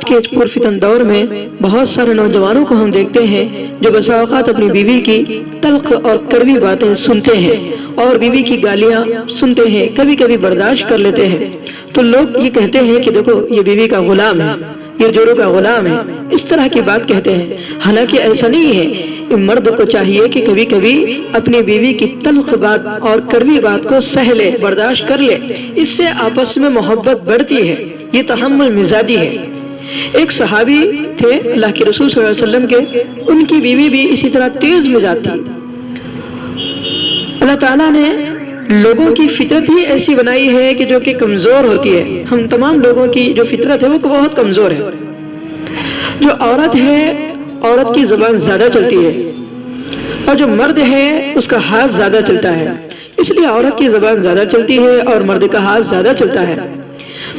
کے پرفتن دور میں بہت سارے نوجوانوں کو ہم دیکھتے ہیں جو بسا اوقات اپنی بیوی کی تلخ اور کڑوی باتیں سنتے ہیں اور بیوی کی گالیاں سنتے ہیں، کبھی کبھی برداشت کر لیتے ہیں، تو لوگ یہ کہتے ہیں کہ دیکھو یہ بیوی کا غلام ہے، یہ جوڑوں کا غلام ہے، اس طرح کی بات کہتے ہیں۔ حالانکہ ایسا نہیں ہے، مرد کو چاہیے کہ کبھی کبھی اپنی بیوی کی تلخ بات اور کڑوی بات کو سہ لے، برداشت کر لے، اس سے آپس میں محبت بڑھتی ہے، یہ تحمل مزاجی ہے۔ ایک صحابی تھے اللہ کے رسول صلی اللہ علیہ وسلم کے، ان کی بیوی بھی اسی طرح تیز مزاج تھی۔ اللہ تعالیٰ نے لوگوں کی فطرت ہی ایسی بنائی ہے کہ جو کہ کمزور ہوتی ہے۔ ہم تمام لوگوں کی جو فطرت ہے وہ بہت کمزور ہے۔ جو عورت ہے، عورت کی زبان زیادہ چلتی ہے، اور جو مرد ہے اس کا ہاتھ زیادہ چلتا ہے، اس لیے عورت کی زبان زیادہ چلتی ہے اور مرد کا ہاتھ زیادہ چلتا ہے۔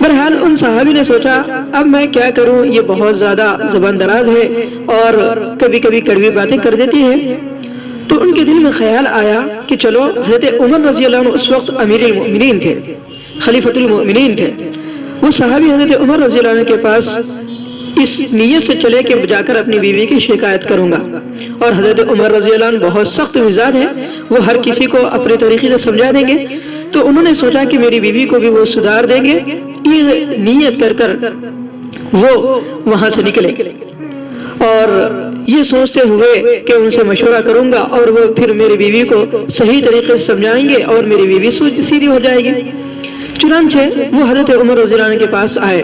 بہرحال ان صحابی نے سوچا اب میں کیا کروں، یہ بہت زیادہ زبان دراز ہے اور کبھی کبھی کڑوی باتیں کر دیتی ہے۔ تو ان کے دل میں خیال آیا کہ چلو، حضرت عمر رضی اللہ عنہ اس وقت امیر المؤمنین تھے، خلیفۃ المؤمنین تھے، وہ صحابی حضرت عمر رضی اللہ عنہ کے پاس اس نیت سے چلے کہ جا کر اپنی بیوی کی شکایت کروں گا۔ اور حضرت عمر رضی اللہ عنہ بہت سخت مزاج ہے، وہ ہر کسی کو اپنے طریقے سے سمجھا دیں گے، تو انہوں نے سوچا کہ میری بیوی کو بھی وہ سدھار دیں گے۔ یہ نیت کر کر وہ وہاں سے نکلے اور یہ سوچتے ہوئے کہ ان سے مشورہ کروں گا اور وہ پھر میری بیوی کو صحیح طریقے سے سمجھائیں گے اور میری بیوی سیدھی ہو جائے گی۔ چنانچہ وہ حضرت عمر رضی اللہ عنہ کے پاس آئے،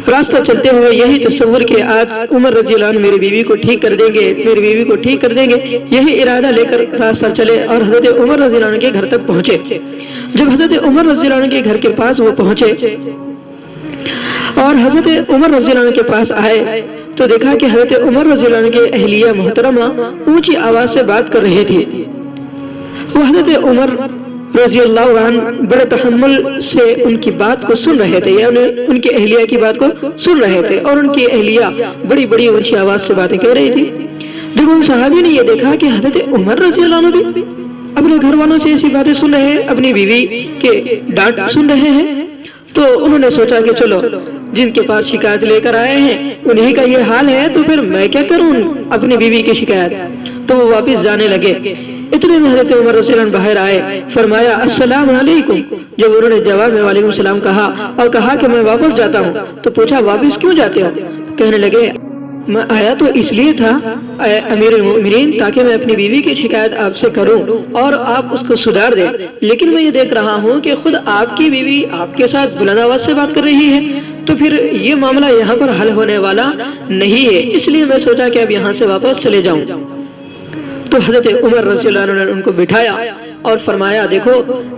راستہ چلتے ہوئے یہی تصور کہ آج عمر رضی اللہ عنہ میری بیوی کو ٹھیک کر دیں گے، میری بیوی کو ٹھیک کر دیں گے، یہی ارادہ لے کر راستہ چلے اور حضرت عمر رضی اللہ عنہ کے گھر تک پہنچے۔ جب حضرت عمر رضی اللہ عنہ کے گھر کے پاس وہ پہنچے اور حضرت عمر رضی اللہ عنہ کے پاس آئے تو دیکھا کہ حضرت عمر رضی اللہ عنہ کے اہلیہ محترمہ اونچی آواز سے بات کر رہی تھی۔ وہ حضرت عمر رضی اللہ عنہ بڑے تحمل سے ان کی بات کو سن رہے تھے، یعنی ان کی اہلیہ کی بات کو سن رہے تھے، اور ان کی اہلیہ بڑی بڑی اونچی آواز سے باتیں کہہ رہی تھی۔ جب ان صحابی نے یہ دیکھا کہ حضرت عمر رضی اللہ عنہ بھی اپنے گھر والوں سے ایسی باتیں سن رہے ہیں، اپنی بیوی کے ڈانٹ سن رہے ہیں، تو انہوں نے سوچا کہ چلو، جن کے پاس شکایت لے کر آئے ہیں انہی کا یہ حال ہے تو پھر میں کیا کروں اپنی بیوی کی شکایت۔ تو وہ واپس جانے لگے۔ اتنے میں حضرت عمر رضی اللہ عنہ باہر آئے، فرمایا السلام علیکم۔ جب انہوں نے جواب میں وعلیکم السلام کہا اور کہا کہ میں واپس جاتا ہوں، تو پوچھا واپس کیوں جاتے ہو؟ کہنے لگے میں آیا تو اس لیے تھا اے امیر المؤمنین تاکہ میں اپنی بیوی کی شکایت آپ سے کروں اور آپ اس کو سدھار دیں، لیکن میں یہ دیکھ رہا ہوں کہ خود آپ کی بیوی آپ کے ساتھ بلند آواز سے بات کر رہی ہے، تو پھر یہ معاملہ یہاں پر حل ہونے والا نہیں ہے، اس لیے میں سوچا کہ اب یہاں سے واپس چلے جاؤں۔ تو حضرت عمر رضی اللہ عنہ نے ان کو بٹھایا اور فرمایا دیکھو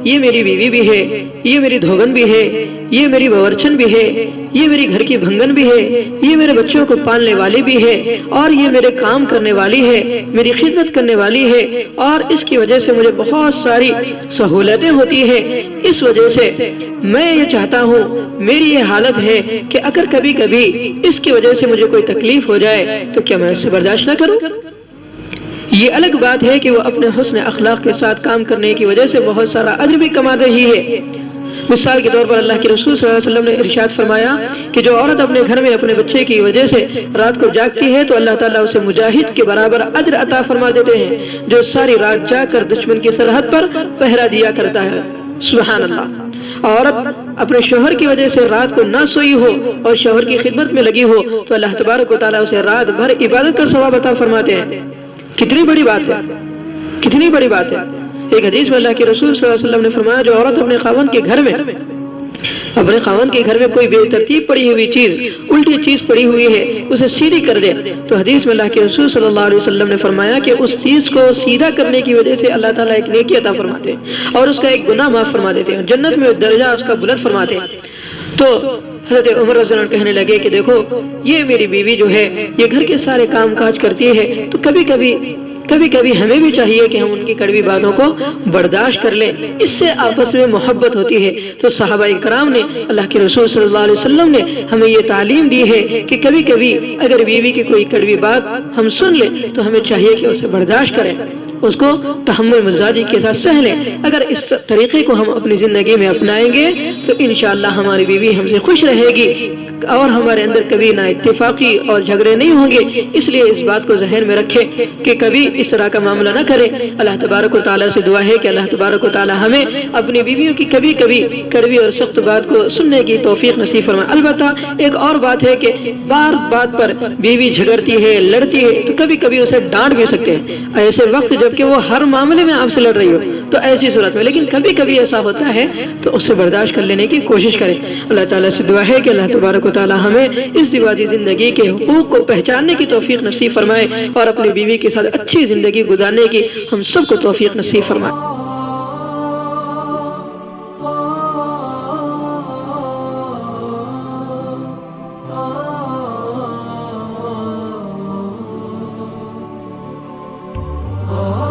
یہ میری بیوی بھی ہے، یہ میری دھوگن بھی ہے، یہ میری باورچن بھی ہے، یہ میری گھر کی بھنگن بھی ہے، یہ میرے بچوں کو پالنے والی بھی ہے، اور یہ میرے کام کرنے والی ہے، میری خدمت کرنے والی ہے، اور اس کی وجہ سے مجھے بہت ساری سہولتیں ہوتی ہیں۔ اس وجہ سے میں یہ چاہتا ہوں، میری یہ حالت ہے کہ اگر کبھی کبھی اس کی وجہ سے مجھے کوئی تکلیف ہو جائے تو کیا میں اسے برداشت نہ کروں؟ یہ الگ بات ہے کہ وہ اپنے حسن اخلاق کے ساتھ کام کرنے کی وجہ سے بہت سارا اجر بھی کما رہی ہے۔ مثال کے طور پر اللہ کے رسول صلی اللہ علیہ وسلم نے ارشاد فرمایا کہ جو عورت اپنے گھر میں اپنے بچے کی وجہ سے رات کو جاگتی ہے تو اللہ تعالیٰ اسے مجاہد کے برابر اجر عطا فرما دیتے ہیں جو ساری رات جاگ کر دشمن کی سرحد پر پہرا دیا کرتا ہے۔ سبحان اللہ۔ عورت اپنے شوہر کی وجہ سے رات کو نہ سوئی ہو اور شوہر کی خدمت میں لگی ہو تو اللہ تبارک و تعالیٰ اسے رات بھر عبادت کا ثواب عطا فرماتے ہیں۔ کتنی بڑی بات ہے، کتنی بڑی بات ہے۔ ایک حدیث میں اللہ کے رسول صلی اللہ علیہ وسلم نے فرمایا جو عورت اپنے خاوند کے گھر میں کوئی بے ترتیب پڑی ہوئی چیز، الٹی چیز پڑی ہوئی ہے، اسے سیدھی کر دے تو حدیث میں اللہ کے رسول صلی اللہ علیہ وسلم نے فرمایا کہ اس چیز کو سیدھا کرنے کی وجہ سے اللہ تعالیٰ ایک نیکی عطا فرماتے ہیں اور اس کا ایک گناہ معاف فرما دیتے ہیں، جنت میں درجہ اس کا بلند فرماتے ہیں۔ تو حضرت عمر رضی اللہ عنہ کہنے لگے کہ دیکھو یہ میری بیوی جو ہے یہ گھر کے سارے کام کاج کرتی ہے، تو کبھی کبھی ہمیں بھی چاہیے کہ ہم ان کی کڑوی باتوں کو برداشت کر لیں، اس سے آپس میں محبت ہوتی ہے۔ تو صحابہ کرام نے، اللہ کے رسول صلی اللہ علیہ وسلم نے ہمیں یہ تعلیم دی ہے کہ کبھی کبھی اگر بیوی کی کوئی کڑوی بات ہم سن لیں تو ہمیں چاہیے کہ اسے برداشت کریں، اس کو تحمل مزاجی کے ساتھ سہ لیں۔ اگر اس طریقے کو ہم اپنی زندگی میں اپنائیں گے تو انشاءاللہ ہماری بیوی ہم سے خوش رہے گی، اور ہمارے اندر کبھی نہ اتفاقی اور جھگڑے نہیں ہوں گے. اس لیے اس بات کو ذہن میں رکھیں کہ کبھی اس طرح کا معاملہ نہ کریں. اللہ تبارک و تعالیٰ سے دعا ہے کہ اللہ تبارک و تعالیٰ ہمیں اپنی بیویوں کی کبھی کبھی کڑوی اور سخت بات کو سننے کی توفیق نصیب فرمائے. البتہ ایک اور بات ہے کہ بار بات پر بیوی جھگڑتی ہے، لڑتی ہے، تو کبھی کبھی اسے ڈانٹ بھی سکتے ہیں ایسے وقت جب کہ وہ ہر معاملے میں آپ سے لڑ رہی ہو، تو ایسی صورت میں. لیکن کبھی کبھی ایسا ہوتا ہے تو اس سے برداشت کر لینے کی کوشش کریں. اللہ تعالیٰ سے دعا ہے کہ اللہ تبارک و تعالیٰ ہمیں اس دیواتی زندگی کے حقوق کو پہچاننے کی توفیق نصیب فرمائے اور اپنی بیوی کے ساتھ اچھی زندگی گزارنے کی ہم سب کو توفیق نصیب فرمائے. Oh